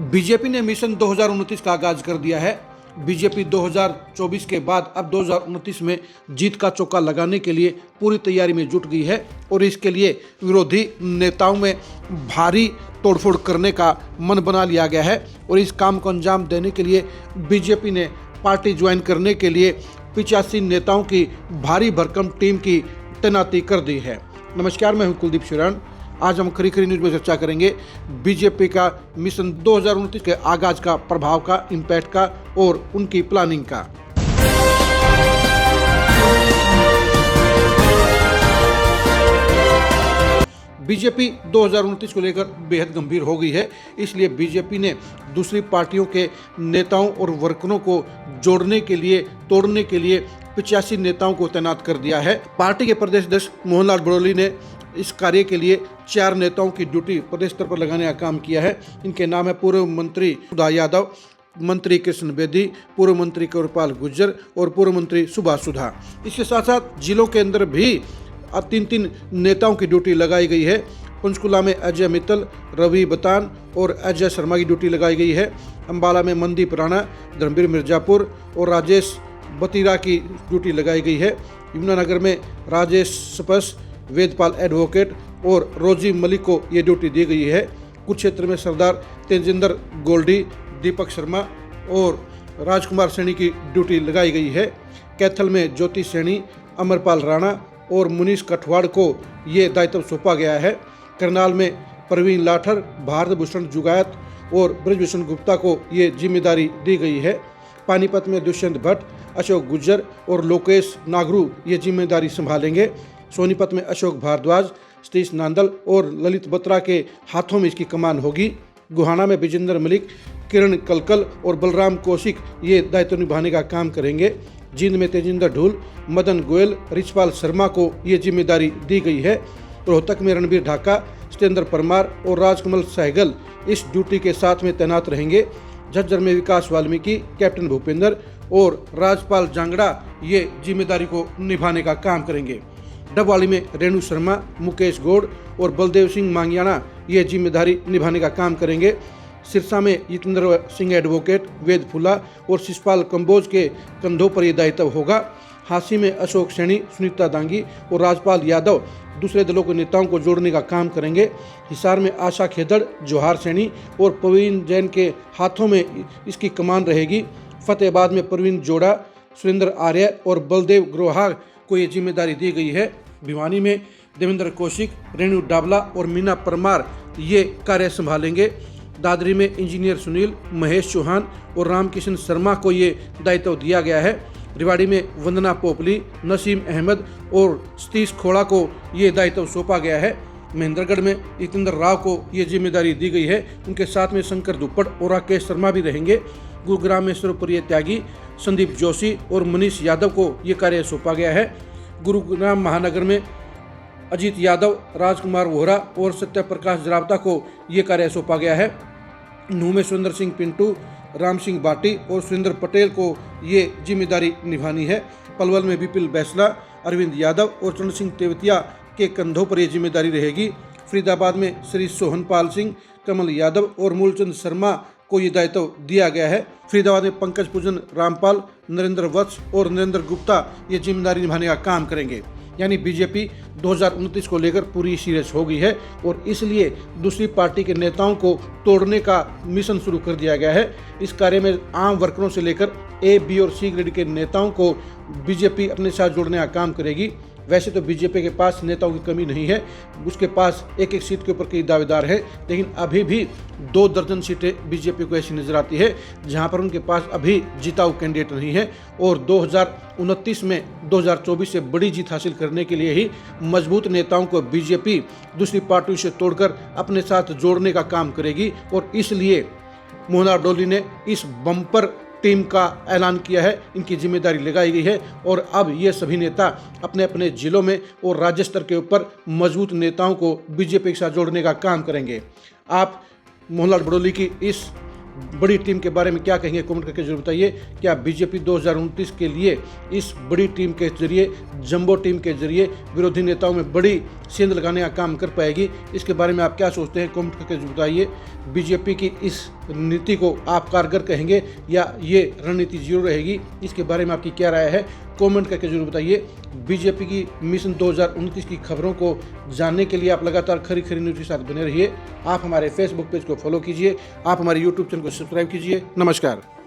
BJP ने mission 2029 का आगाज कर दिया है। बीजेपी 2024 के बाद अब 2029 में जीत का चौका लगाने के लिए पूरी तैयारी में जुट गई है और इसके लिए विरोधी नेताओं में भारी तोड़फोड़ करने का मन बना लिया गया है और इस काम को अंजाम देने के लिए बीजेपी ने पार्टी ज्वाइन करने के लिए 85 नेताओं की भारी भरकम टीम की तैनाती कर दी है। नमस्कार, मैं हूं कुलदीप शिरान। आज हम खरी खरी न्यूज में चर्चा करेंगे बीजेपी का मिशन 2029 के आगाज का, प्रभाव का, इम्पैक्ट का और उनकी प्लानिंग का। बीजेपी 2029 को लेकर बेहद गंभीर हो गई है, इसलिए बीजेपी ने दूसरी पार्टियों के नेताओं और वर्करों को जोड़ने के लिए, तोड़ने के लिए 85 नेताओं को तैनात कर दिया है। पार्टी के प्रदेश अध्यक्ष मोहनलाल बड़ोली ने इस कार्य के लिए 4 नेताओं की ड्यूटी प्रदेश स्तर पर लगाने का काम किया है। इनके नाम है पूर्व मंत्री सुधा यादव, मंत्री कृष्ण बेदी, पूर्व मंत्री कंवरपाल गुर्जर और पूर्व मंत्री सुभाष सुधा। इसके साथ साथ जिलों के अंदर भी 3 नेताओं की ड्यूटी लगाई गई है। पंचकुला में अजय मित्तल, रवि बतान और अजय शर्मा की ड्यूटी लगाई गई है। अम्बाला में मनदीप राणा, धर्मवीर मिर्जापुर और राजेश बतीरा की ड्यूटी लगाई गई है। यमुनानगर में राजेश स्पस, वेदपाल एडवोकेट और रोजी मलिक को ये ड्यूटी दी गई है। कुछ क्षेत्र में सरदार तेजिंदर गोल्डी, दीपक शर्मा और राजकुमार सैनी की ड्यूटी लगाई गई है। कैथल में ज्योति सैनी, अमरपाल राणा और मुनीश कठवाड़ को ये दायित्व सौंपा गया है। करनाल में प्रवीण लाठर, भारत भूषण जुगायत और ब्रजभूषण गुप्ता को ये जिम्मेदारी दी गई है। पानीपत में दुष्यंत भट्ट, अशोक गुज्जर और लोकेश नागरू ये जिम्मेदारी संभालेंगे। सोनीपत में अशोक भारद्वाज, सतीश नांदल और ललित बत्रा के हाथों में इसकी कमान होगी। गुहाना में विजेंद्र मलिक, किरण कलकल और बलराम कौशिक ये दायित्व निभाने का काम करेंगे। जींद में तेजिंदर ढूल, मदन गोयल, रिचपाल शर्मा को ये जिम्मेदारी दी गई है। रोहतक में रणबीर ढाका, सत्येंद्र परमार और राजकमल सहगल इस ड्यूटी के साथ में तैनात रहेंगे। झज्जर में विकास वाल्मीकि, कैप्टन भूपेंद्र और राजपाल जांगड़ा ये जिम्मेदारी को निभाने का काम करेंगे। डबवाली में रेणु शर्मा, मुकेश गौड़ और बलदेव सिंह मांगियाना ये जिम्मेदारी निभाने का काम करेंगे। सिरसा में जितेंद्र सिंह एडवोकेट, वेद फुला और शिषपाल कंबोज के कंधों पर यह दायित्व होगा। हांसी में अशोक सैनी, सुनीता दांगी और राजपाल यादव दूसरे दलों के नेताओं को जोड़ने का काम करेंगे। हिसार में आशा खेदड़, जोहार सैनी और प्रवीण जैन के हाथों में इसकी कमान रहेगी। फतेहाबाद में प्रवीण जोड़ा, सुरेंद्र आर्य और बलदेव ग्रोहा को ये जिम्मेदारी दी गई है। भिवानी में देवेंद्र कौशिक, रेणु डाबला और मीना परमार ये कार्य संभालेंगे। दादरी में इंजीनियर सुनील, महेश चौहान और रामकिशन शर्मा को ये दायित्व दिया गया है। रेवाड़ी में वंदना पोपली, नसीम अहमद और सतीश खोड़ा को ये दायित्व सौंपा गया है। महेंद्रगढ़ में जितेंद्र राव को ये जिम्मेदारी दी गई है। उनके साथ में शंकर दुप्पड़ और राकेश शर्मा भी रहेंगे। गुरुग्राम में सर्वप्रिय त्यागी, संदीप जोशी और मनीष यादव को ये कार्य सौंपा गया है। गुरुग्राम महानगर में अजीत यादव, राजकुमार वोहरा और सत्य प्रकाश जरावता को ये कार्य सौंपा गया है। नूह में सुरेंद्र सिंह पिंटू, राम सिंह बाटी और सुरेंद्र पटेल को ये जिम्मेदारी निभानी है। पलवल में विपिल बैसला, अरविंद यादव और चरण सिंह तेवतिया के कंधों पर यह जिम्मेदारी रहेगी। फरीदाबाद में श्री सोहनपाल सिंह, कमल यादव और मूलचंद शर्मा को ये दायित्व दिया गया है। फरीदाबाद में पंकज पूजन, रामपाल, नरेंद्र वत्स और नरेंद्र गुप्ता ये जिम्मेदारी निभाने का काम करेंगे। यानी बीजेपी 2029 को लेकर पूरी सीरियस हो गई है और इसलिए दूसरी पार्टी के नेताओं को तोड़ने का मिशन शुरू कर दिया गया है। इस कार्य में आम वर्करों से लेकर ए, बी और सी ग्रेड के नेताओं को बीजेपी अपने साथ जोड़ने का काम करेगी। वैसे तो बीजेपी के पास नेताओं की कमी नहीं है, उसके पास एक एक सीट के ऊपर कई दावेदार है, लेकिन अभी भी 2 दर्जन सीटें बीजेपी को ऐसी नजर आती है जहां पर उनके पास अभी जिताऊ कैंडिडेट नहीं है और 2029 में 2024 से बड़ी जीत हासिल करने के लिए ही मजबूत नेताओं को बीजेपी दूसरी पार्टियों से तोड़कर अपने साथ जोड़ने का काम करेगी और इसलिए मोहनलाल बड़ोली ने इस बम्पर टीम का ऐलान किया है। इनकी जिम्मेदारी लगाई गई है और अब ये सभी नेता अपने अपने जिलों में और राज्य स्तर के ऊपर मजबूत नेताओं को बीजेपी के साथ जोड़ने का काम करेंगे। आप मोहनलाल बड़ोली की इस बड़ी टीम के बारे में क्या कहेंगे, कमेंट करके जरूर बताइए। क्या बीजेपी 2029 के लिए इस बड़ी टीम के जरिए, जंबो टीम के जरिए विरोधी नेताओं में बड़ी सेंध लगाने का काम कर पाएगी? इसके बारे में आप क्या सोचते हैं, कमेंट करके जरूर बताइए। बीजेपी की इस नीति को आप कारगर कहेंगे या ये रणनीति जीरो रहेगी? इसके बारे में आपकी क्या राय है, कमेंट करके जरूर बताइए। बीजेपी की मिशन 2029 की खबरों को जानने के लिए आप लगातार खरी खरी न्यूज़ के साथ बने रहिए। आप हमारे फेसबुक पेज को फॉलो कीजिए, आप हमारे यूट्यूब चैनल को सब्सक्राइब कीजिए। नमस्कार।